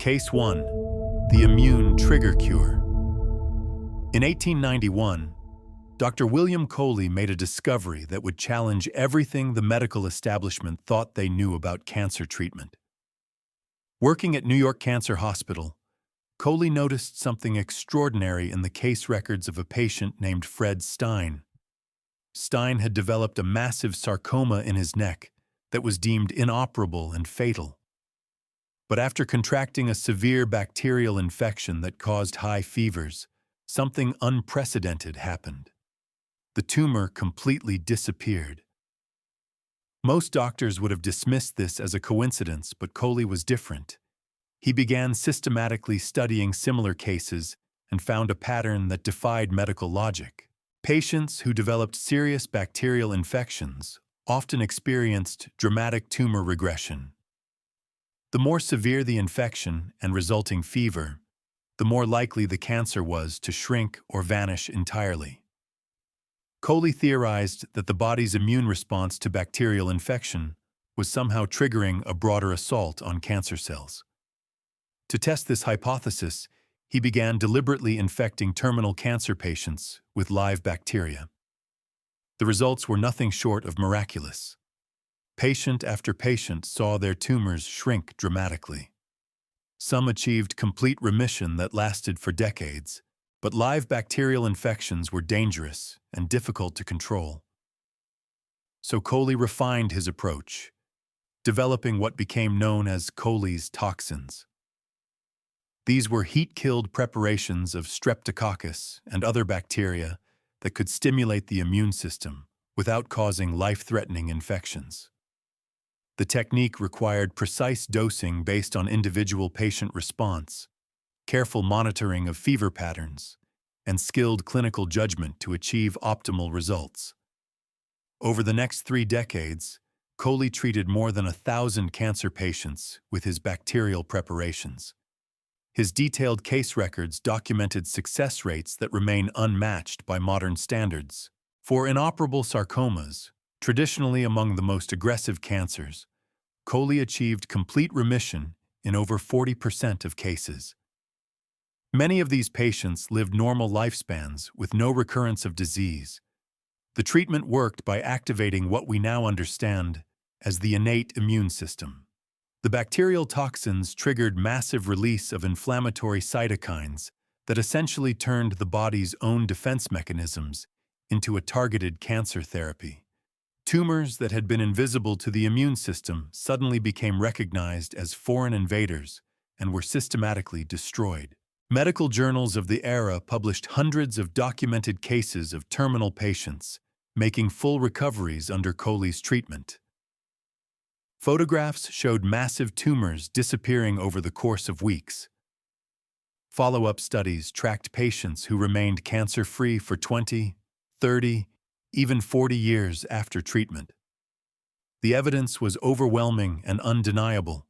Case 1. The Immune Trigger Cure. In 1891, Dr. William Coley made a discovery that would challenge everything the medical establishment thought they knew about cancer treatment. Working at New York Cancer Hospital, Coley noticed something extraordinary in the case records of a patient named Fred Stein. Stein had developed a massive sarcoma in his neck that was deemed inoperable and fatal. But after contracting a severe bacterial infection that caused high fevers, something unprecedented happened. The tumor completely disappeared. Most doctors would have dismissed this as a coincidence, but Coley was different. He began systematically studying similar cases and found a pattern that defied medical logic. Patients who developed serious bacterial infections often experienced dramatic tumor regression. The more severe the infection and resulting fever, the more likely the cancer was to shrink or vanish entirely. Coley theorized that the body's immune response to bacterial infection was somehow triggering a broader assault on cancer cells. To test this hypothesis, he began deliberately infecting terminal cancer patients with live bacteria. The results were nothing short of miraculous. Patient after patient saw their tumors shrink dramatically. Some achieved complete remission that lasted for decades, but live bacterial infections were dangerous and difficult to control. So Coley refined his approach, developing what became known as Coley's Toxins. These were heat-killed preparations of Streptococcus and other bacteria that could stimulate the immune system without causing life-threatening infections. The technique required precise dosing based on individual patient response, careful monitoring of fever patterns, and skilled clinical judgment to achieve optimal results. Over the next 3 decades, Coley treated more than 1,000 cancer patients with his bacterial preparations. His detailed case records documented success rates that remain unmatched by modern standards. For inoperable sarcomas, traditionally among the most aggressive cancers, Coley achieved complete remission in over 40% of cases. Many of these patients lived normal lifespans with no recurrence of disease. The treatment worked by activating what we now understand as the innate immune system. The bacterial toxins triggered massive release of inflammatory cytokines that essentially turned the body's own defense mechanisms into a targeted cancer therapy. Tumors that had been invisible to the immune system suddenly became recognized as foreign invaders and were systematically destroyed. Medical journals of the era published hundreds of documented cases of terminal patients making full recoveries under Coley's treatment. Photographs showed massive tumors disappearing over the course of weeks. Follow-up studies tracked patients who remained cancer-free for 20, 30, even 40 years after treatment. The evidence was overwhelming and undeniable,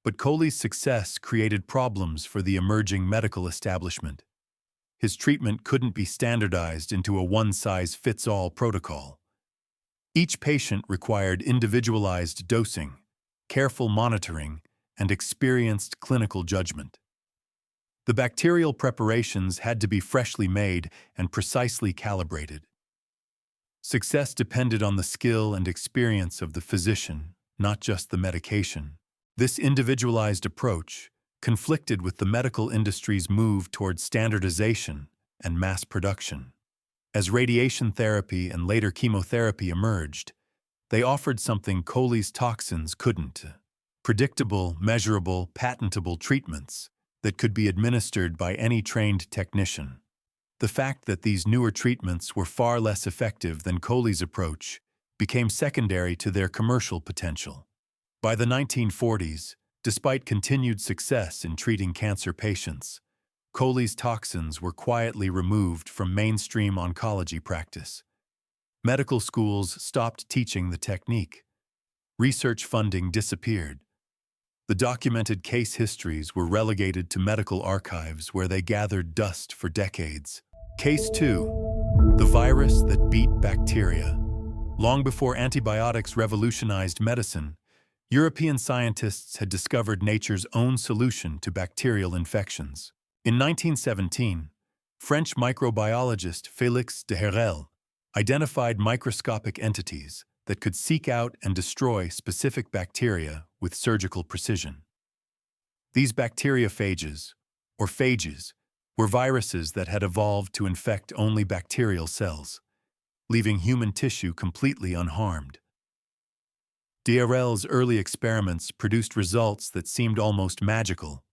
but Coley's success created problems for the emerging medical establishment. His treatment couldn't be standardized into a one-size-fits-all protocol. Each patient required individualized dosing, careful monitoring, and experienced clinical judgment. The bacterial preparations had to be freshly made and precisely calibrated. Success depended on the skill and experience of the physician, not just the medication. This individualized approach conflicted with the medical industry's move toward standardization and mass production. As radiation therapy and later chemotherapy emerged, they offered something Coley's Toxins couldn't: predictable, measurable, patentable treatments that could be administered by any trained technician. The fact that these newer treatments were far less effective than Coley's approach became secondary to their commercial potential. By the 1940s, despite continued success in treating cancer patients, Coley's Toxins were quietly removed from mainstream oncology practice. Medical schools stopped teaching the technique. Research funding disappeared. The documented case histories were relegated to medical archives where they gathered dust for decades. Case 2. The virus that beat bacteria. Long before antibiotics revolutionized medicine, European scientists had discovered nature's own solution to bacterial infections. In 1917, French microbiologist Félix de Herelle identified microscopic entities that could seek out and destroy specific bacteria with surgical precision. These bacteriophages, or phages, were viruses that had evolved to infect only bacterial cells, leaving human tissue completely unharmed. De Herelle's early experiments produced results that seemed almost magical.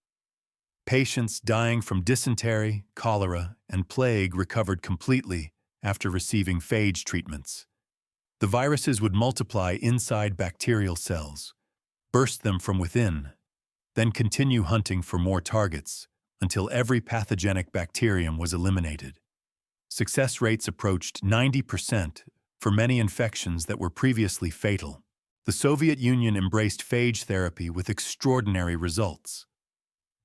Patients dying from dysentery, cholera, and plague recovered completely after receiving phage treatments. The viruses would multiply inside bacterial cells, burst them from within, then continue hunting for more targets until every pathogenic bacterium was eliminated. Success rates approached 90% for many infections that were previously fatal. The Soviet Union embraced phage therapy with extraordinary results.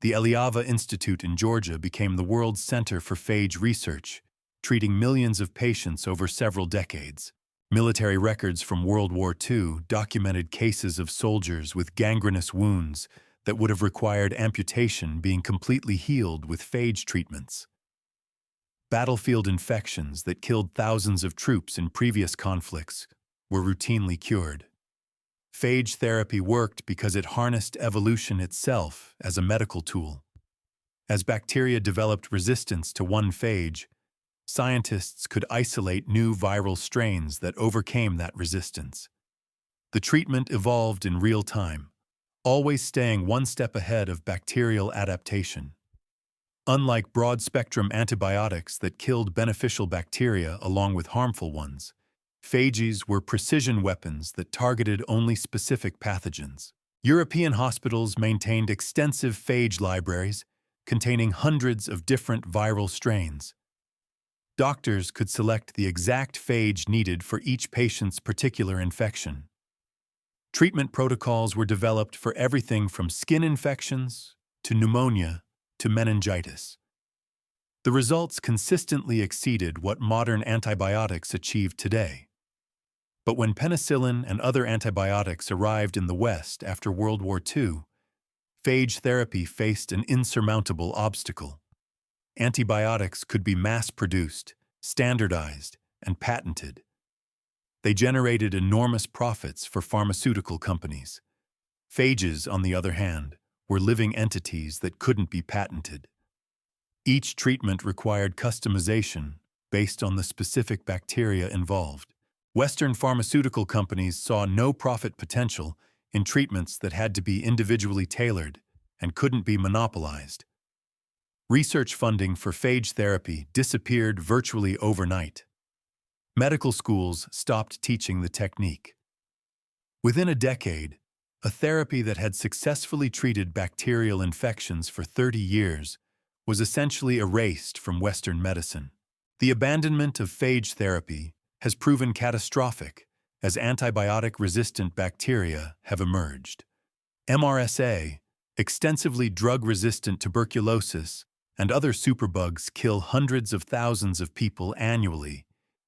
The Eliava Institute in Georgia became the world's center for phage research, treating millions of patients over several decades. Military records from World War II documented cases of soldiers with gangrenous wounds that would have required amputation being completely healed with phage treatments. Battlefield infections that killed thousands of troops in previous conflicts were routinely cured. Phage therapy worked because it harnessed evolution itself as a medical tool. As bacteria developed resistance to one phage, scientists could isolate new viral strains that overcame that resistance. The treatment evolved in real time, always staying one step ahead of bacterial adaptation. Unlike broad-spectrum antibiotics that killed beneficial bacteria along with harmful ones, phages were precision weapons that targeted only specific pathogens. European hospitals maintained extensive phage libraries containing hundreds of different viral strains. Doctors could select the exact phage needed for each patient's particular infection. Treatment protocols were developed for everything from skin infections to pneumonia to meningitis. The results consistently exceeded what modern antibiotics achieve today. But when penicillin and other antibiotics arrived in the West after World War II, phage therapy faced an insurmountable obstacle. Antibiotics could be mass-produced, standardized, and patented. They generated enormous profits for pharmaceutical companies. Phages, on the other hand, were living entities that couldn't be patented. Each treatment required customization based on the specific bacteria involved. Western pharmaceutical companies saw no profit potential in treatments that had to be individually tailored and couldn't be monopolized. Research funding for phage therapy disappeared virtually overnight. Medical schools stopped teaching the technique. Within a decade, a therapy that had successfully treated bacterial infections for 30 years was essentially erased from Western medicine. The abandonment of phage therapy has proven catastrophic as antibiotic-resistant bacteria have emerged. MRSA, extensively drug-resistant tuberculosis, and other superbugs kill hundreds of thousands of people annually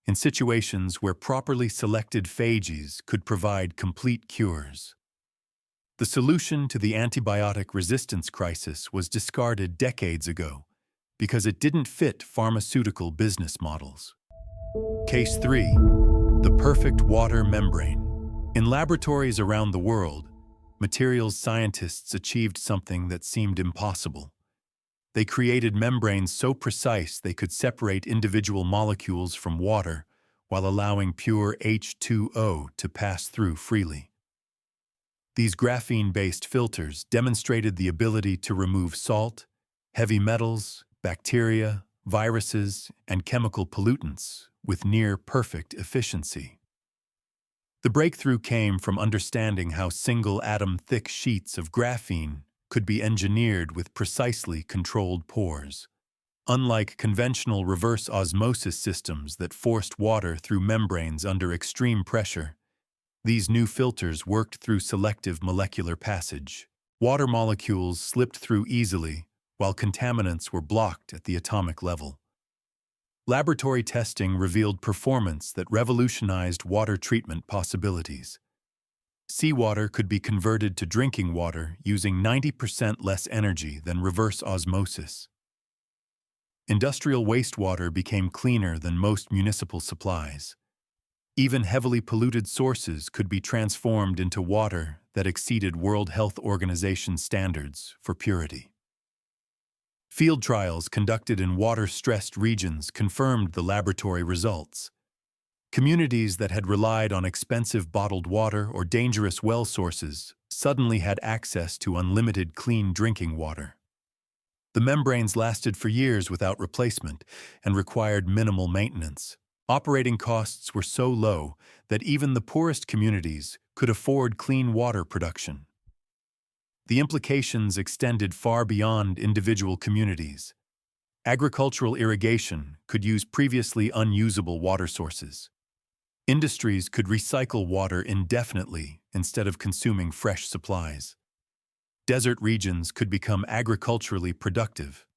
in situations where properly selected phages could provide complete cures. The solution to the antibiotic resistance crisis was discarded decades ago because it didn't fit pharmaceutical business models. Case 3. The perfect water membrane. In laboratories around the world, materials scientists achieved something that seemed impossible. They created membranes so precise they could separate individual molecules from water while allowing pure H2O to pass through freely. These graphene-based filters demonstrated the ability to remove salt, heavy metals, bacteria, viruses, and chemical pollutants with near-perfect efficiency. The breakthrough came from understanding how single-atom-thick sheets of graphene could be engineered with precisely controlled pores. Unlike conventional reverse osmosis systems that forced water through membranes under extreme pressure, these new filters worked through selective molecular passage. Water molecules slipped through easily, while contaminants were blocked at the atomic level. Laboratory testing revealed performance that revolutionized water treatment possibilities. Seawater could be converted to drinking water using 90% less energy than reverse osmosis. Industrial wastewater became cleaner than most municipal supplies. Even heavily polluted sources could be transformed into water that exceeded World Health Organization standards for purity. Field trials conducted in water-stressed regions confirmed the laboratory results. Communities that had relied on expensive bottled water or dangerous well sources suddenly had access to unlimited clean drinking water. The membranes lasted for years without replacement and required minimal maintenance. Operating costs were so low that even the poorest communities could afford clean water production. The implications extended far beyond individual communities. Agricultural irrigation could use previously unusable water sources. Industries could recycle water indefinitely instead of consuming fresh supplies. Desert regions could become agriculturally productive.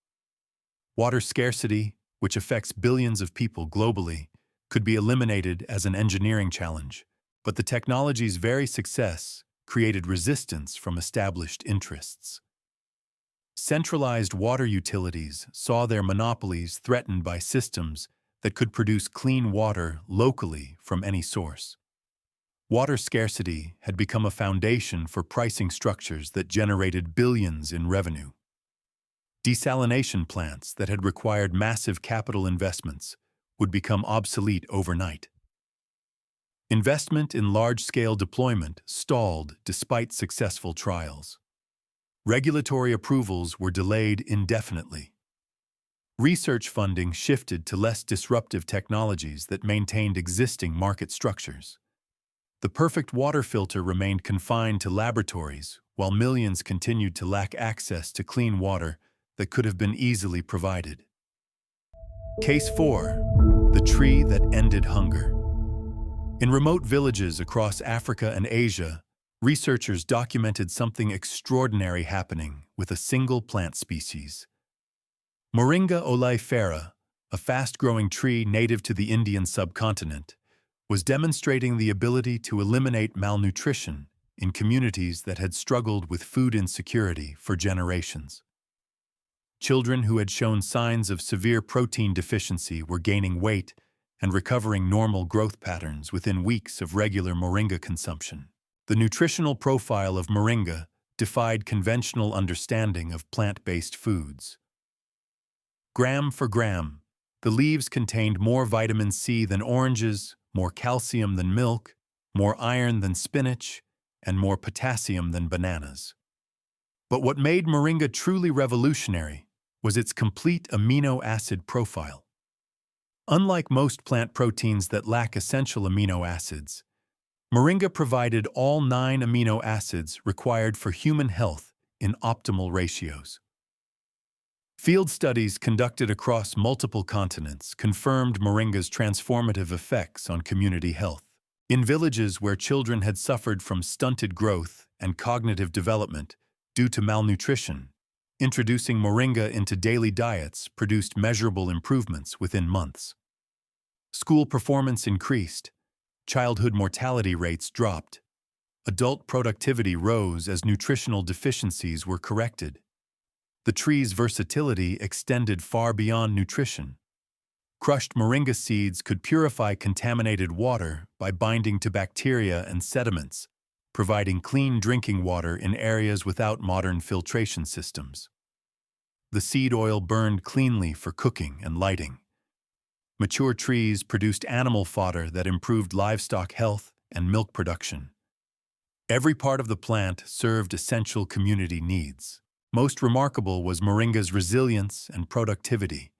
Water scarcity, which affects billions of people globally, could be eliminated as an engineering challenge, but the technology's very success created resistance from established interests. Centralized water utilities saw their monopolies threatened by systems that could produce clean water locally from any source. Water scarcity had become a foundation for pricing structures that generated billions in revenue. Desalination plants that had required massive capital investments would become obsolete overnight. Investment in large-scale deployment stalled despite successful trials. Regulatory approvals were delayed indefinitely. Research funding shifted to less disruptive technologies that maintained existing market structures. The perfect water filter remained confined to laboratories, while millions continued to lack access to clean water that could have been easily provided. Case 4. The tree that ended hunger. In remote villages across Africa and Asia, researchers documented something extraordinary happening with a single plant species. Moringa oleifera, a fast-growing tree native to the Indian subcontinent, was demonstrating the ability to eliminate malnutrition in communities that had struggled with food insecurity for generations. Children who had shown signs of severe protein deficiency were gaining weight and recovering normal growth patterns within weeks of regular moringa consumption. The nutritional profile of moringa defied conventional understanding of plant-based foods. Gram for gram, the leaves contained more vitamin C than oranges, more calcium than milk, more iron than spinach, and more potassium than bananas. But what made moringa truly revolutionary was its complete amino acid profile. Unlike most plant proteins that lack essential amino acids, moringa provided all 9 amino acids required for human health in optimal ratios. Field studies conducted across multiple continents confirmed moringa's transformative effects on community health. In villages where children had suffered from stunted growth and cognitive development due to malnutrition, introducing moringa into daily diets produced measurable improvements within months. School performance increased, childhood mortality rates dropped, adult productivity rose as nutritional deficiencies were corrected. The tree's versatility extended far beyond nutrition. Crushed moringa seeds could purify contaminated water by binding to bacteria and sediments, providing clean drinking water in areas without modern filtration systems. The seed oil burned cleanly for cooking and lighting. Mature trees produced animal fodder that improved livestock health and milk production. Every part of the plant served essential community needs. Most remarkable was moringa's resilience and productivity.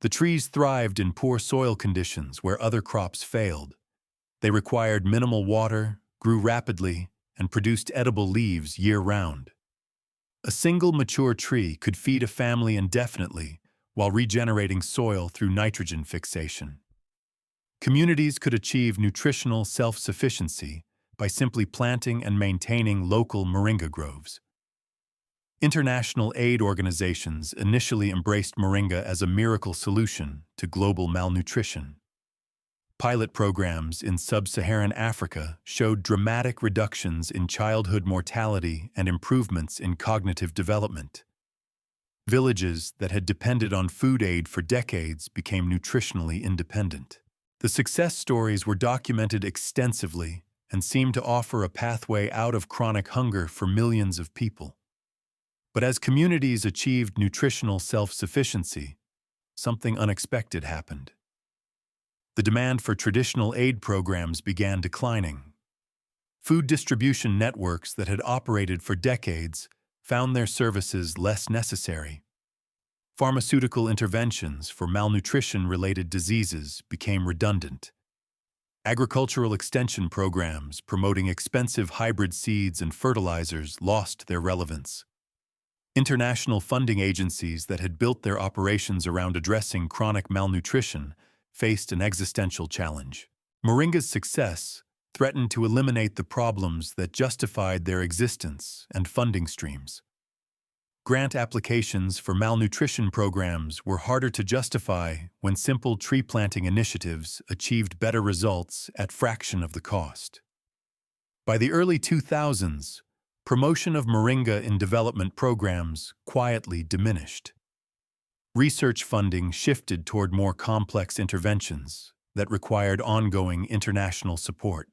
The trees thrived in poor soil conditions where other crops failed. They required minimal water, grew rapidly, and produced edible leaves year-round. A single mature tree could feed a family indefinitely while regenerating soil through nitrogen fixation. Communities could achieve nutritional self-sufficiency by simply planting and maintaining local moringa groves. International aid organizations initially embraced moringa as a miracle solution to global malnutrition. Pilot programs in sub-Saharan Africa showed dramatic reductions in childhood mortality and improvements in cognitive development. Villages that had depended on food aid for decades became nutritionally independent. The success stories were documented extensively and seemed to offer a pathway out of chronic hunger for millions of people. But as communities achieved nutritional self-sufficiency, something unexpected happened. The demand for traditional aid programs began declining. Food distribution networks that had operated for decades found their services less necessary. Pharmaceutical interventions for malnutrition-related diseases became redundant. Agricultural extension programs promoting expensive hybrid seeds and fertilizers lost their relevance. International funding agencies that had built their operations around addressing chronic malnutrition faced an existential challenge. Moringa's success threatened to eliminate the problems that justified their existence and funding streams. Grant applications for malnutrition programs were harder to justify when simple tree planting initiatives achieved better results at fraction of the cost. By the early 2000s, promotion of Moringa in development programs quietly diminished. Research funding shifted toward more complex interventions that required ongoing international support.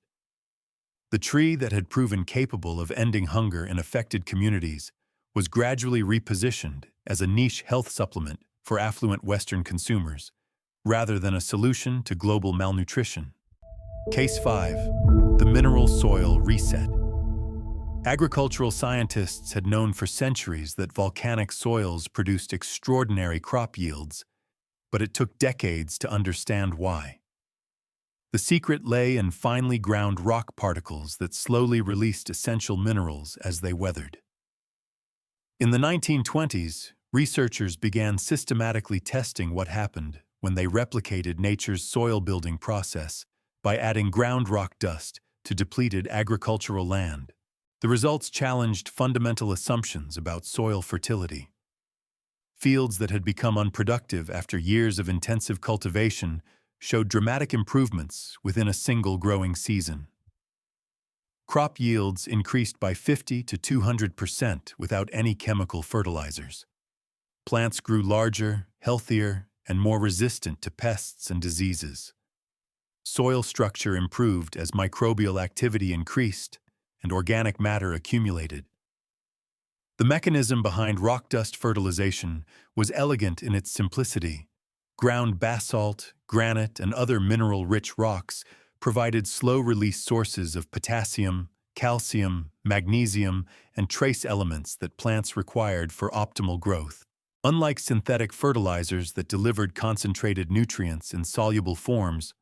The tree that had proven capable of ending hunger in affected communities was gradually repositioned as a niche health supplement for affluent Western consumers, rather than a solution to global malnutrition. Case 5. The mineral soil reset. Agricultural scientists had known for centuries that volcanic soils produced extraordinary crop yields, but it took decades to understand why. The secret lay in finely ground rock particles that slowly released essential minerals as they weathered. In the 1920s, researchers began systematically testing what happened when they replicated nature's soil-building process by adding ground rock dust to depleted agricultural land. The results challenged fundamental assumptions about soil fertility. Fields that had become unproductive after years of intensive cultivation showed dramatic improvements within a single growing season. Crop yields increased by 50 to 200% without any chemical fertilizers. Plants grew larger, healthier, and more resistant to pests and diseases. Soil structure improved as microbial activity increased and organic matter accumulated. The mechanism behind rock dust fertilization was elegant in its simplicity. Ground basalt, granite, and other mineral-rich rocks provided slow-release sources of potassium, calcium, magnesium, and trace elements that plants required for optimal growth. Unlike synthetic fertilizers that delivered concentrated nutrients in soluble forms,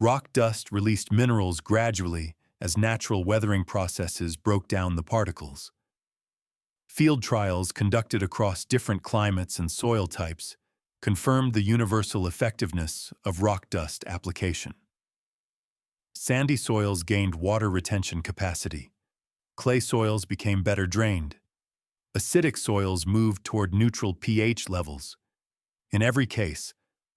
rock dust released minerals gradually as natural weathering processes broke down the particles. Field trials conducted across different climates and soil types confirmed the universal effectiveness of rock dust application. Sandy soils gained water retention capacity. Clay soils became better drained. Acidic soils moved toward neutral pH levels. In every case,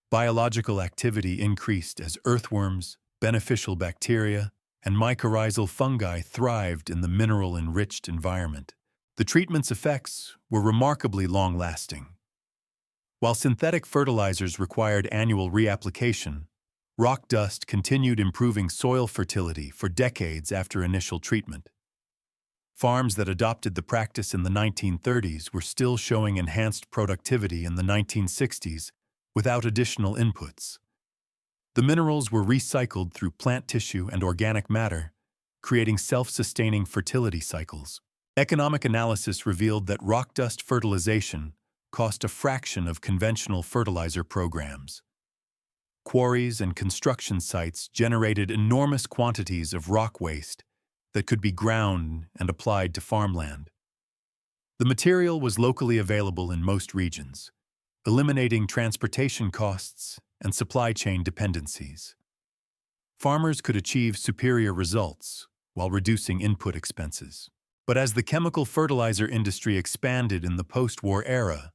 biological activity increased as earthworms, beneficial bacteria, and mycorrhizal fungi thrived in the mineral-enriched environment. The treatment's effects were remarkably long-lasting. While synthetic fertilizers required annual reapplication, rock dust continued improving soil fertility for decades after initial treatment. Farms that adopted the practice in the 1930s were still showing enhanced productivity in the 1960s without additional inputs. The minerals were recycled through plant tissue and organic matter, creating self-sustaining fertility cycles. Economic analysis revealed that rock dust fertilization cost a fraction of conventional fertilizer programs. Quarries and construction sites generated enormous quantities of rock waste that could be ground and applied to farmland. The material was locally available in most regions, eliminating transportation costs and supply chain dependencies. Farmers could achieve superior results while reducing input expenses. But as the chemical fertilizer industry expanded in the post-war era,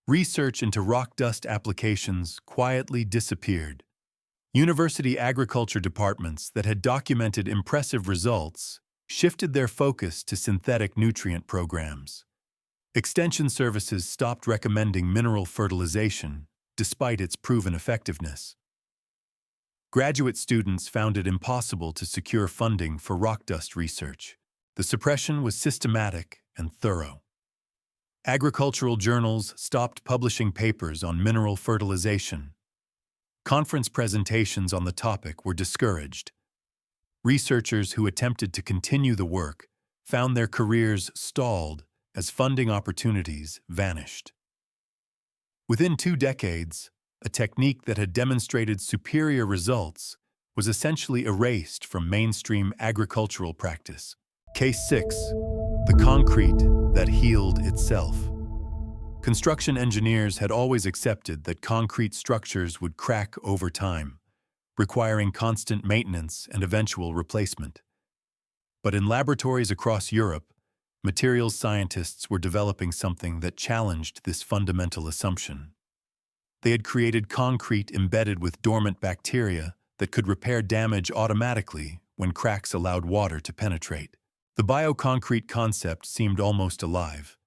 research into rock dust applications quietly disappeared. University agriculture departments that had documented impressive results shifted their focus to synthetic nutrient programs. Extension services stopped recommending mineral fertilization, despite its proven effectiveness. Graduate students found it impossible to secure funding for rock dust research. The suppression was systematic and thorough. Agricultural journals stopped publishing papers on mineral fertilization. Conference presentations on the topic were discouraged. Researchers who attempted to continue the work found their careers stalled as funding opportunities vanished. Within 2 decades, a technique that had demonstrated superior results was essentially erased from mainstream agricultural practice. Case 6. The concrete that healed itself. Construction engineers had always accepted that concrete structures would crack over time, requiring constant maintenance and eventual replacement. But in laboratories across Europe, materials scientists were developing something that challenged this fundamental assumption. They had created concrete embedded with dormant bacteria that could repair damage automatically when cracks allowed water to penetrate. The bioconcrete concept seemed almost alive.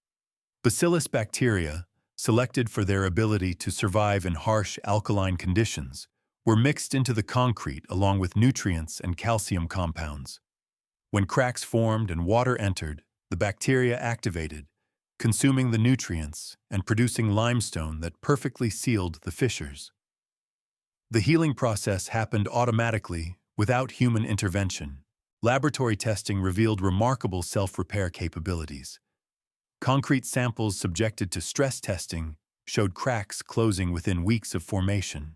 Bacillus bacteria, selected for their ability to survive in harsh alkaline conditions, were mixed into the concrete along with nutrients and calcium compounds. When cracks formed and water entered, the bacteria activated, consuming the nutrients and producing limestone that perfectly sealed the fissures. The healing process happened automatically, without human intervention. Laboratory testing revealed remarkable self-repair capabilities. Concrete samples subjected to stress testing showed cracks closing within weeks of formation.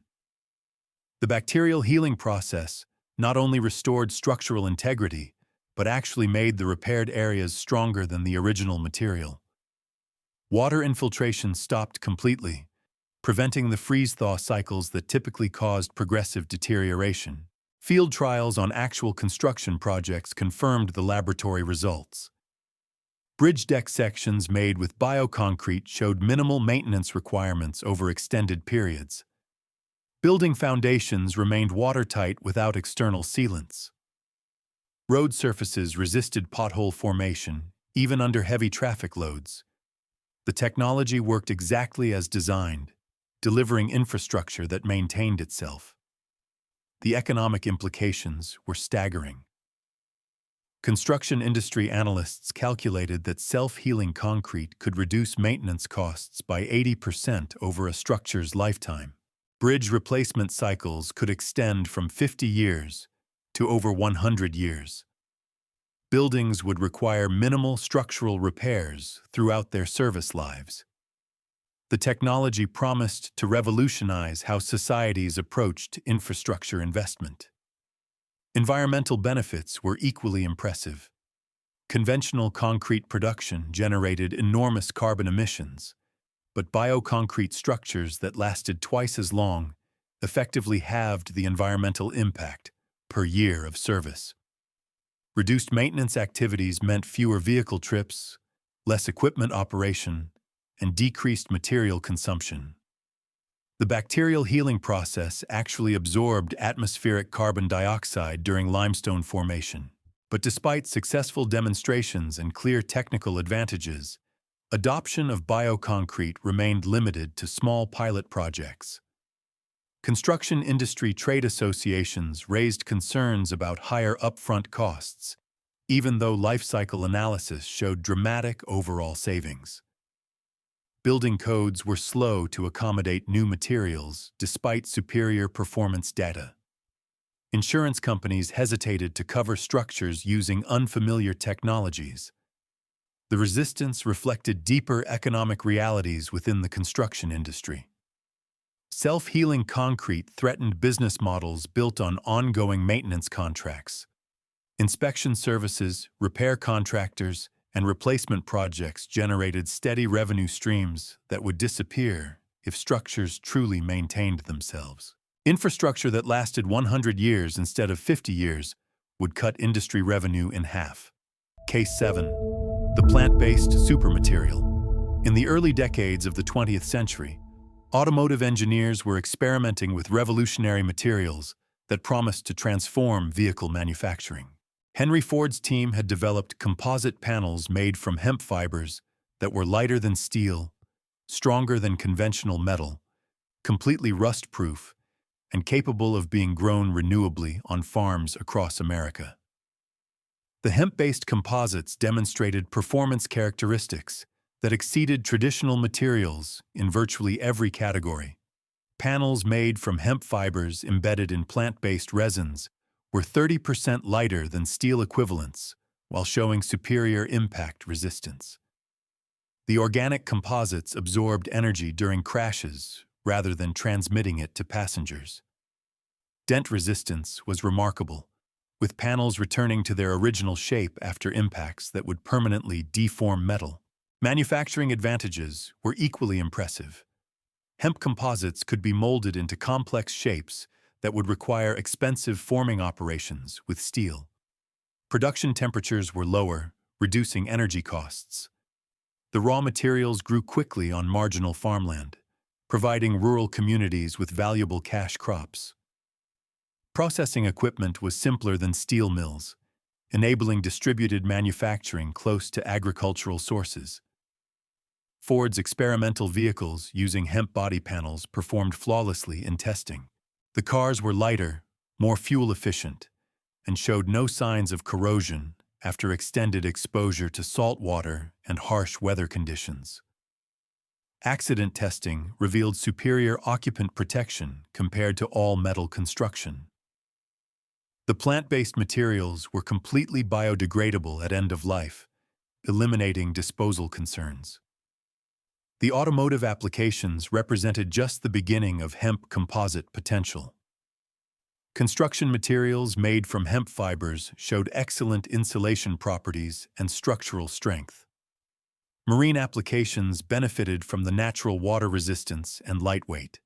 The bacterial healing process not only restored structural integrity, but actually made the repaired areas stronger than the original material. Water infiltration stopped completely, preventing the freeze-thaw cycles that typically caused progressive deterioration. Field trials on actual construction projects confirmed the laboratory results. Bridge deck sections made with bioconcrete showed minimal maintenance requirements over extended periods. Building foundations remained watertight without external sealants. Road surfaces resisted pothole formation, even under heavy traffic loads. The technology worked exactly as designed, delivering infrastructure that maintained itself. The economic implications were staggering. Construction industry analysts calculated that self-healing concrete could reduce maintenance costs by 80% over a structure's lifetime. Bridge replacement cycles could extend from 50 years to over 100 years. Buildings would require minimal structural repairs throughout their service lives. The technology promised to revolutionize how societies approached infrastructure investment. Environmental benefits were equally impressive. Conventional concrete production generated enormous carbon emissions, but bioconcrete structures that lasted twice as long effectively halved the environmental impact per year of service. Reduced maintenance activities meant fewer vehicle trips, less equipment operation, and decreased material consumption. The bacterial healing process actually absorbed atmospheric carbon dioxide during limestone formation. But despite successful demonstrations and clear technical advantages, adoption of bioconcrete remained limited to small pilot projects. Construction industry trade associations raised concerns about higher upfront costs, even though life cycle analysis showed dramatic overall savings. Building codes were slow to accommodate new materials despite superior performance data. Insurance companies hesitated to cover structures using unfamiliar technologies. The resistance reflected deeper economic realities within the construction industry. Self-healing concrete threatened business models built on ongoing maintenance contracts. Inspection services, repair contractors, and replacement projects generated steady revenue streams that would disappear if structures truly maintained themselves. Infrastructure that lasted 100 years instead of 50 years would cut industry revenue in half. Case 7. The plant-based supermaterial. In the early decades of the 20th century, automotive engineers were experimenting with revolutionary materials that promised to transform vehicle manufacturing. Henry Ford's team had developed composite panels made from hemp fibers that were lighter than steel, stronger than conventional metal, completely rust-proof, and capable of being grown renewably on farms across America. The hemp-based composites demonstrated performance characteristics that exceeded traditional materials in virtually every category. Panels made from hemp fibers embedded in plant-based resins were 30% lighter than steel equivalents, while showing superior impact resistance. The organic composites absorbed energy during crashes rather than transmitting it to passengers. Dent resistance was remarkable, with panels returning to their original shape after impacts that would permanently deform metal. Manufacturing advantages were equally impressive. Hemp composites could be molded into complex shapes that would require expensive forming operations with steel. Production temperatures were lower, reducing energy costs. The raw materials grew quickly on marginal farmland, providing rural communities with valuable cash crops. Processing equipment was simpler than steel mills, enabling distributed manufacturing close to agricultural sources. Ford's experimental vehicles using hemp body panels performed flawlessly in testing. The cars were lighter, more fuel-efficient, and showed no signs of corrosion after extended exposure to salt water and harsh weather conditions. Accident testing revealed superior occupant protection compared to all-metal construction. The plant-based materials were completely biodegradable at end of life, eliminating disposal concerns. The automotive applications represented just the beginning of hemp composite potential. Construction materials made from hemp fibers showed excellent insulation properties and structural strength. Marine applications benefited from the natural water resistance and lightweight.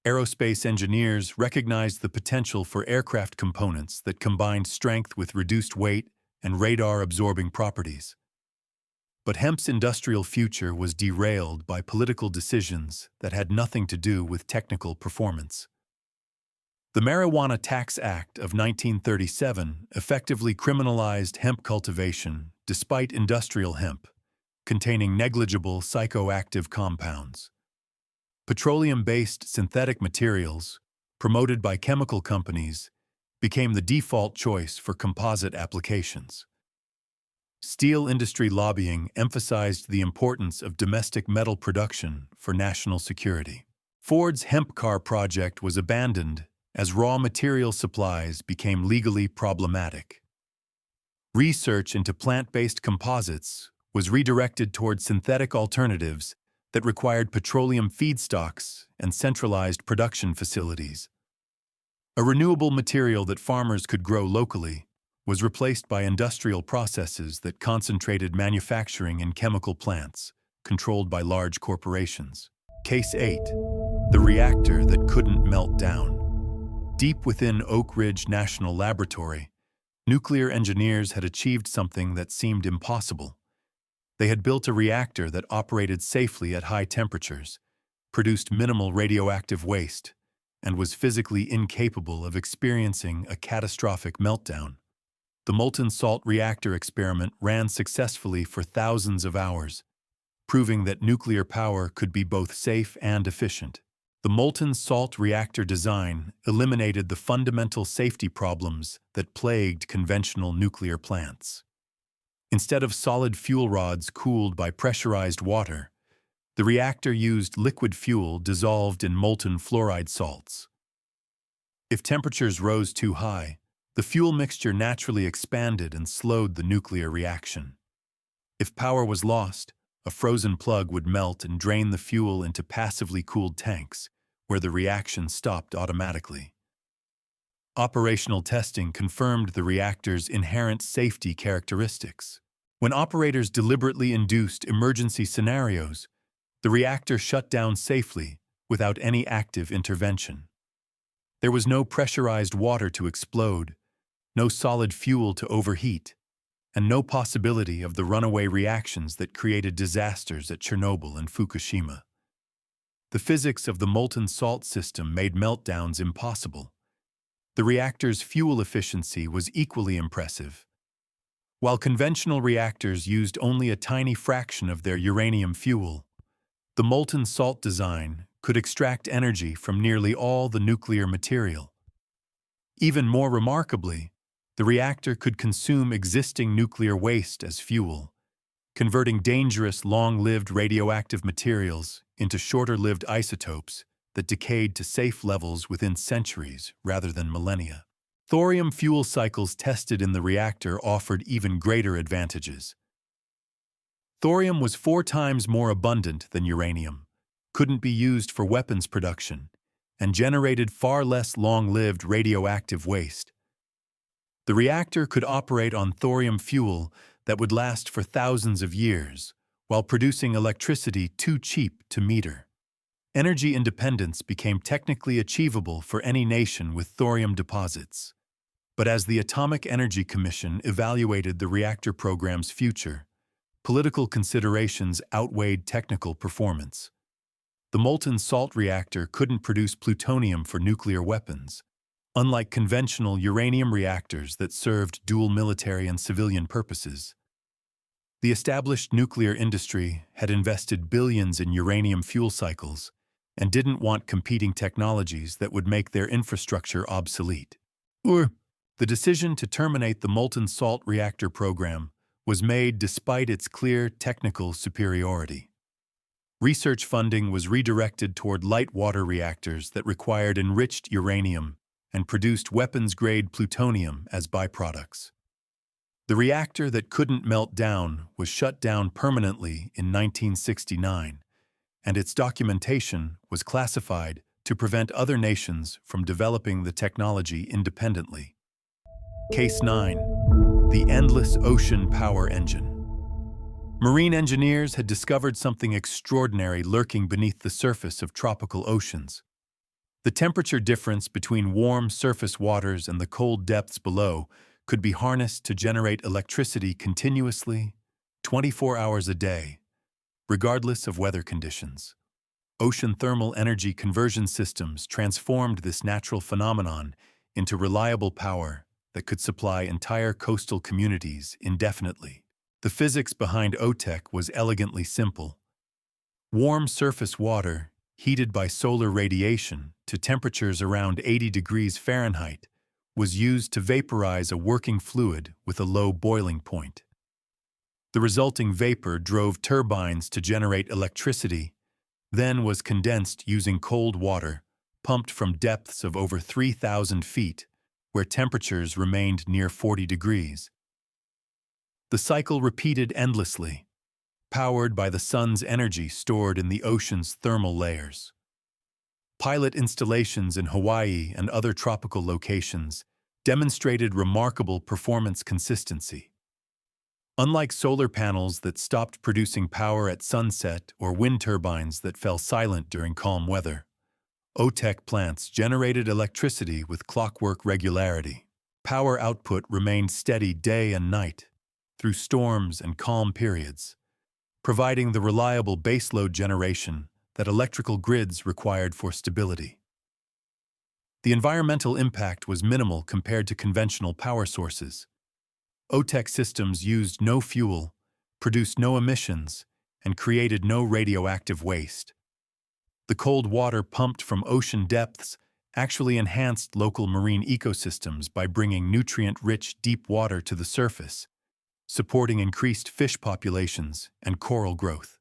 Aerospace engineers recognized the potential for aircraft components that combined strength with reduced weight and radar-absorbing properties. But hemp's industrial future was derailed by political decisions that had nothing to do with technical performance. The Marijuana Tax Act of 1937 effectively criminalized hemp cultivation despite industrial hemp, containing negligible psychoactive compounds. Petroleum-based synthetic materials, promoted by chemical companies, became the default choice for composite applications. Steel industry lobbying emphasized the importance of domestic metal production for national security. Ford's hemp car project was abandoned as raw material supplies became legally problematic. Research into plant-based composites was redirected toward synthetic alternatives that required petroleum feedstocks and centralized production facilities. A renewable material that farmers could grow locally was replaced by industrial processes that concentrated manufacturing in chemical plants, controlled by large corporations. Case 8. The reactor that couldn't melt down. Deep within Oak Ridge National Laboratory, nuclear engineers had achieved something that seemed impossible. They had built a reactor that operated safely at high temperatures, produced minimal radioactive waste, and was physically incapable of experiencing a catastrophic meltdown. The molten salt reactor experiment ran successfully for thousands of hours, proving that nuclear power could be both safe and efficient. The molten salt reactor design eliminated the fundamental safety problems that plagued conventional nuclear plants. Instead of solid fuel rods cooled by pressurized water, the reactor used liquid fuel dissolved in molten fluoride salts. If temperatures rose too high, the fuel mixture naturally expanded and slowed the nuclear reaction. If power was lost, a frozen plug would melt and drain the fuel into passively cooled tanks, where the reaction stopped automatically. Operational testing confirmed the reactor's inherent safety characteristics. When operators deliberately induced emergency scenarios, the reactor shut down safely without any active intervention. There was no pressurized water to explode, no solid fuel to overheat, and no possibility of the runaway reactions that created disasters at Chernobyl and Fukushima. The physics of the molten salt system made meltdowns impossible. The reactor's fuel efficiency was equally impressive. While conventional reactors used only a tiny fraction of their uranium fuel, the molten salt design could extract energy from nearly all the nuclear material. Even more remarkably, the reactor could consume existing nuclear waste as fuel, converting dangerous, long-lived radioactive materials into shorter-lived isotopes that decayed to safe levels within centuries rather than millennia. Thorium fuel cycles tested in the reactor offered even greater advantages. Thorium was 4 times more abundant than uranium, couldn't be used for weapons production, and generated far less long-lived radioactive waste. The reactor could operate on thorium fuel that would last for thousands of years, while producing electricity too cheap to meter. Energy independence became technically achievable for any nation with thorium deposits. But as the Atomic Energy Commission evaluated the reactor program's future, political considerations outweighed technical performance. The molten salt reactor couldn't produce plutonium for nuclear weapons, unlike conventional uranium reactors that served dual military and civilian purposes. The established nuclear industry had invested billions in uranium fuel cycles and didn't want competing technologies that would make their infrastructure obsolete. The decision to terminate the molten salt reactor program was made despite its clear technical superiority. Research funding was redirected toward light water reactors that required enriched uranium and produced weapons-grade plutonium as byproducts. The reactor that couldn't melt down was shut down permanently in 1969, and its documentation was classified to prevent other nations from developing the technology independently. Case 9. The Endless Ocean Power Engine. Marine engineers had discovered something extraordinary lurking beneath the surface of tropical oceans. The temperature difference between warm surface waters and the cold depths below could be harnessed to generate electricity continuously, 24 hours a day, regardless of weather conditions. Ocean thermal energy conversion systems transformed this natural phenomenon into reliable power that could supply entire coastal communities indefinitely. The physics behind OTEC was elegantly simple. Warm surface water, heated by solar radiation to temperatures around 80 degrees Fahrenheit, was used to vaporize a working fluid with a low boiling point. The resulting vapor drove turbines to generate electricity, then was condensed using cold water, pumped from depths of over 3,000 feet, where temperatures remained near 40 degrees. The cycle repeated endlessly, powered by the sun's energy stored in the ocean's thermal layers. Pilot installations in Hawaii and other tropical locations demonstrated remarkable performance consistency. Unlike solar panels that stopped producing power at sunset or wind turbines that fell silent during calm weather, OTEC plants generated electricity with clockwork regularity. Power output remained steady day and night, through storms and calm periods, providing the reliable baseload generation that electrical grids required for stability. The environmental impact was minimal compared to conventional power sources. OTEC systems used no fuel, produced no emissions, and created no radioactive waste. The cold water pumped from ocean depths actually enhanced local marine ecosystems by bringing nutrient-rich deep water to the surface, supporting increased fish populations and coral growth.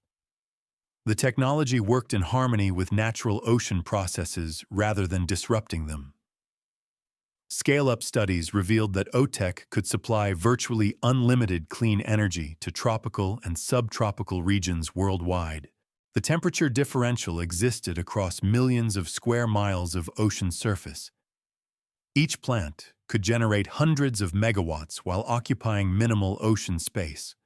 The technology worked in harmony with natural ocean processes rather than disrupting them. Scale-up studies revealed that OTEC could supply virtually unlimited clean energy to tropical and subtropical regions worldwide. The temperature differential existed across millions of square miles of ocean surface. Each plant could generate hundreds of megawatts while occupying minimal ocean space.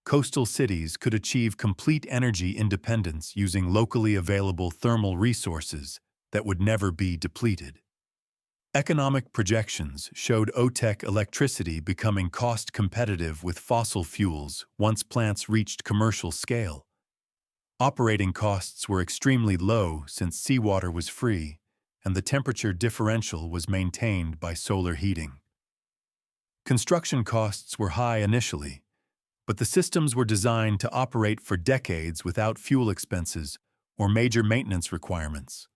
Coastal cities could achieve complete energy independence using locally available thermal resources that would never be depleted. Economic projections showed OTEC electricity becoming cost-competitive with fossil fuels once plants reached commercial scale. Operating costs were extremely low since seawater was free, and the temperature differential was maintained by solar heating. Construction costs were high initially, but the systems were designed to operate for decades without fuel expenses or major maintenance requirements.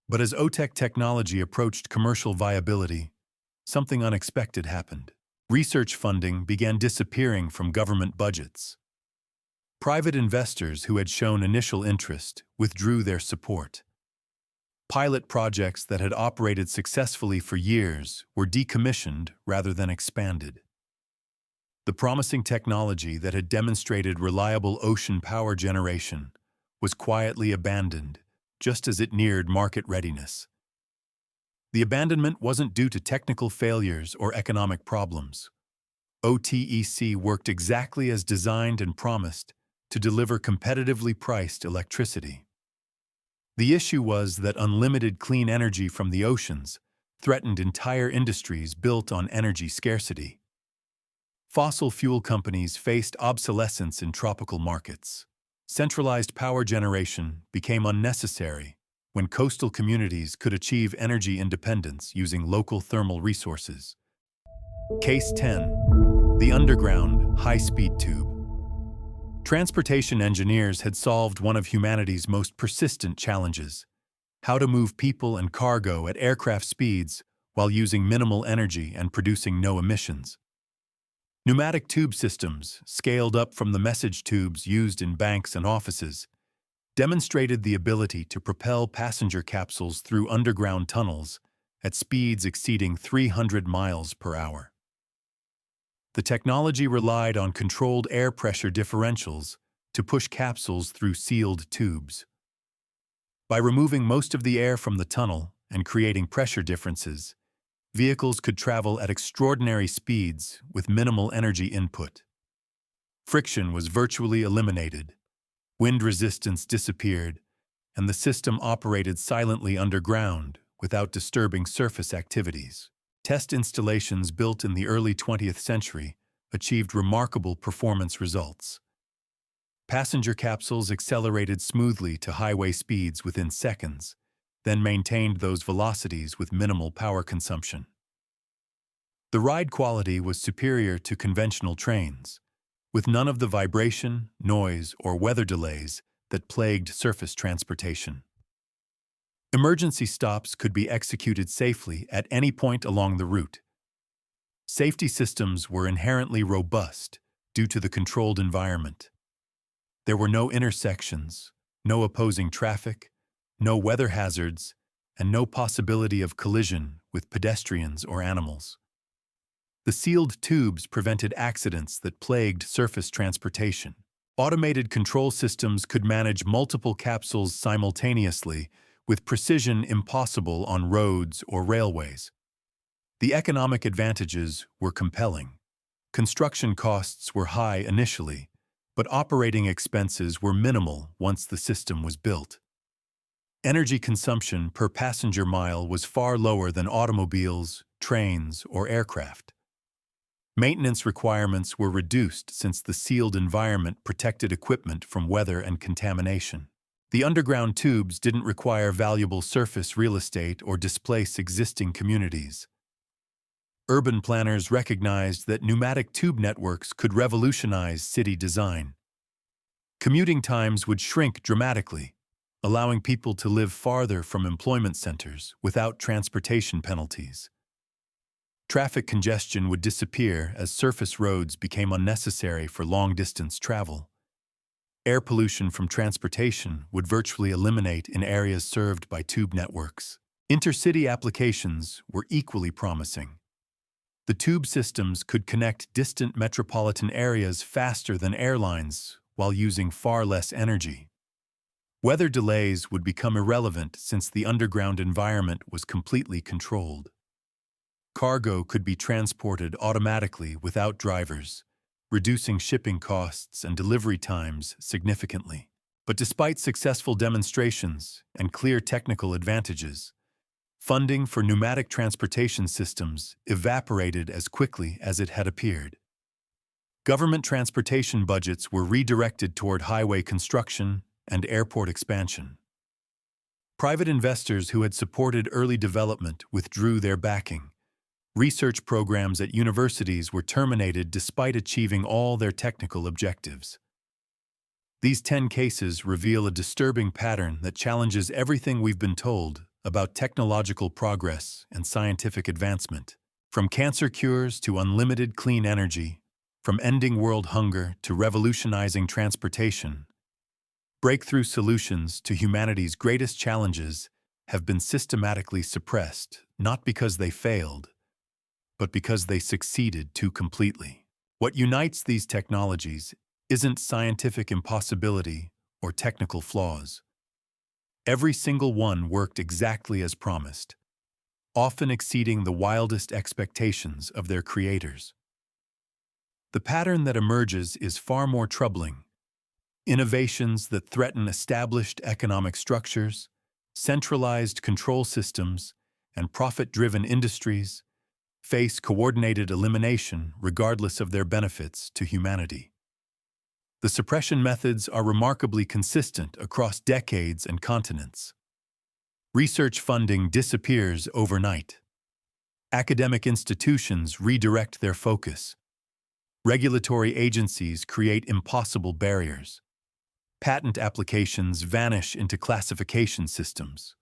But as OTEC technology approached commercial viability, something unexpected happened. Research funding began disappearing from government budgets. Private investors who had shown initial interest withdrew their support. Pilot projects that had operated successfully for years were decommissioned rather than expanded. The promising technology that had demonstrated reliable ocean power generation was quietly abandoned just as it neared market readiness. The abandonment wasn't due to technical failures or economic problems. OTEC worked exactly as designed and promised to deliver competitively priced electricity. The issue was that unlimited clean energy from the oceans threatened entire industries built on energy scarcity. Fossil fuel companies faced obsolescence in tropical markets. Centralized power generation became unnecessary when coastal communities could achieve energy independence using local thermal resources. Case 10. The underground high-speed tube. Transportation engineers had solved one of humanity's most persistent challenges: how to move people and cargo at aircraft speeds while using minimal energy and producing no emissions. Pneumatic tube systems, scaled up from the message tubes used in banks and offices, demonstrated the ability to propel passenger capsules through underground tunnels at speeds exceeding 300 miles per hour. The technology relied on controlled air pressure differentials to push capsules through sealed tubes. By removing most of the air from the tunnel and creating pressure differences, vehicles could travel at extraordinary speeds with minimal energy input. Friction was virtually eliminated, wind resistance disappeared, and the system operated silently underground without disturbing surface activities. Test installations built in the early 20th century achieved remarkable performance results. Passenger capsules accelerated smoothly to highway speeds within seconds, then maintained those velocities with minimal power consumption. The ride quality was superior to conventional trains, with none of the vibration, noise, or weather delays that plagued surface transportation. Emergency stops could be executed safely at any point along the route. Safety systems were inherently robust due to the controlled environment. There were no intersections, no opposing traffic, no weather hazards, and no possibility of collision with pedestrians or animals. The sealed tubes prevented accidents that plagued surface transportation. Automated control systems could manage multiple capsules simultaneously with precision impossible on roads or railways. The economic advantages were compelling. Construction costs were high initially, but operating expenses were minimal once the system was built. Energy consumption per passenger mile was far lower than automobiles, trains, or aircraft. Maintenance requirements were reduced since the sealed environment protected equipment from weather and contamination. The underground tubes didn't require valuable surface real estate or displace existing communities. Urban planners recognized that pneumatic tube networks could revolutionize city design. Commuting times would shrink dramatically, allowing people to live farther from employment centers without transportation penalties. Traffic congestion would disappear as surface roads became unnecessary for long-distance travel. Air pollution from transportation would virtually eliminate in areas served by tube networks. Intercity applications were equally promising. The tube systems could connect distant metropolitan areas faster than airlines while using far less energy. Weather delays would become irrelevant since the underground environment was completely controlled. Cargo could be transported automatically without drivers, reducing shipping costs and delivery times significantly. But despite successful demonstrations and clear technical advantages, funding for pneumatic transportation systems evaporated as quickly as it had appeared. Government transportation budgets were redirected toward highway construction and airport expansion. Private investors who had supported early development withdrew their backing. Research programs at universities were terminated despite achieving all their technical objectives. These 10 cases reveal a disturbing pattern that challenges everything we've been told about technological progress and scientific advancement. From cancer cures to unlimited clean energy, from ending world hunger to revolutionizing transportation, breakthrough solutions to humanity's greatest challenges have been systematically suppressed, not because they failed, but because they succeeded too completely. What unites these technologies isn't scientific impossibility or technical flaws. Every single one worked exactly as promised, often exceeding the wildest expectations of their creators. The pattern that emerges is far more troubling. Innovations that threaten established economic structures, centralized control systems, and profit-driven industries face coordinated elimination regardless of their benefits to humanity. The suppression methods are remarkably consistent across decades and continents. Research funding disappears overnight. Academic institutions redirect their focus. Regulatory agencies create impossible barriers. Patent applications vanish into classification systems.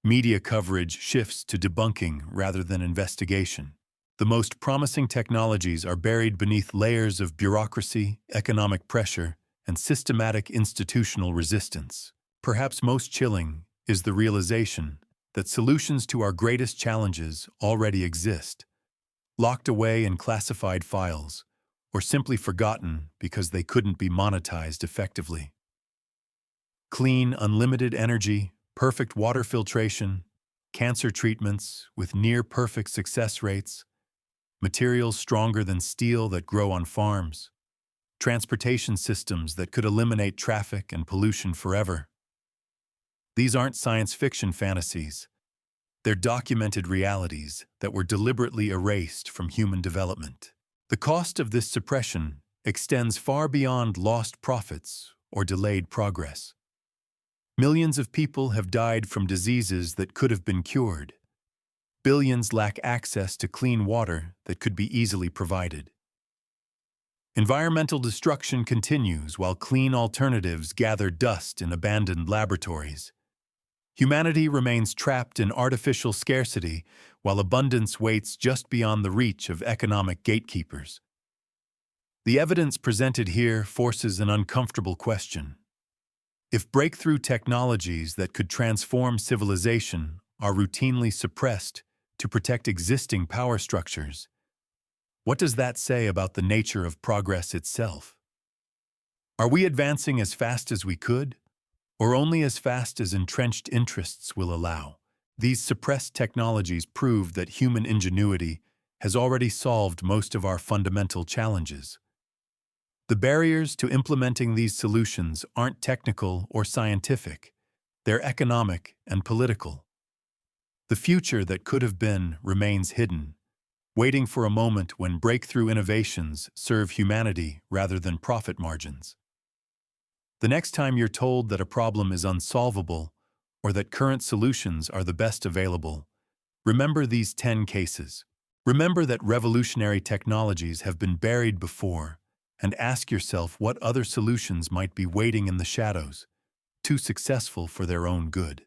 Media coverage shifts to debunking rather than investigation. The most promising technologies are buried beneath layers of bureaucracy, economic pressure, and systematic institutional resistance. Perhaps most chilling is the realization that solutions to our greatest challenges already exist, locked away in classified files, or simply forgotten because they couldn't be monetized effectively. Clean, unlimited energy, perfect water filtration, cancer treatments with near-perfect success rates, materials stronger than steel that grow on farms, transportation systems that could eliminate traffic and pollution forever. These aren't science fiction fantasies. They're documented realities that were deliberately erased from human development. The cost of this suppression extends far beyond lost profits or delayed progress. Millions of people have died from diseases that could have been cured. Billions lack access to clean water that could be easily provided. Environmental destruction continues while clean alternatives gather dust in abandoned laboratories. Humanity remains trapped in artificial scarcity while abundance waits just beyond the reach of economic gatekeepers. The evidence presented here forces an uncomfortable question. If breakthrough technologies that could transform civilization are routinely suppressed to protect existing power structures, what does that say about the nature of progress itself? Are we advancing as fast as we could, or only as fast as entrenched interests will allow? These suppressed technologies prove that human ingenuity has already solved most of our fundamental challenges. The barriers to implementing these solutions aren't technical or scientific, they're economic and political. The future that could have been remains hidden, waiting for a moment when breakthrough innovations serve humanity rather than profit margins. The next time you're told that a problem is unsolvable or that current solutions are the best available, remember these 10 cases. Remember that revolutionary technologies have been buried before, and ask yourself what other solutions might be waiting in the shadows, too successful for their own good.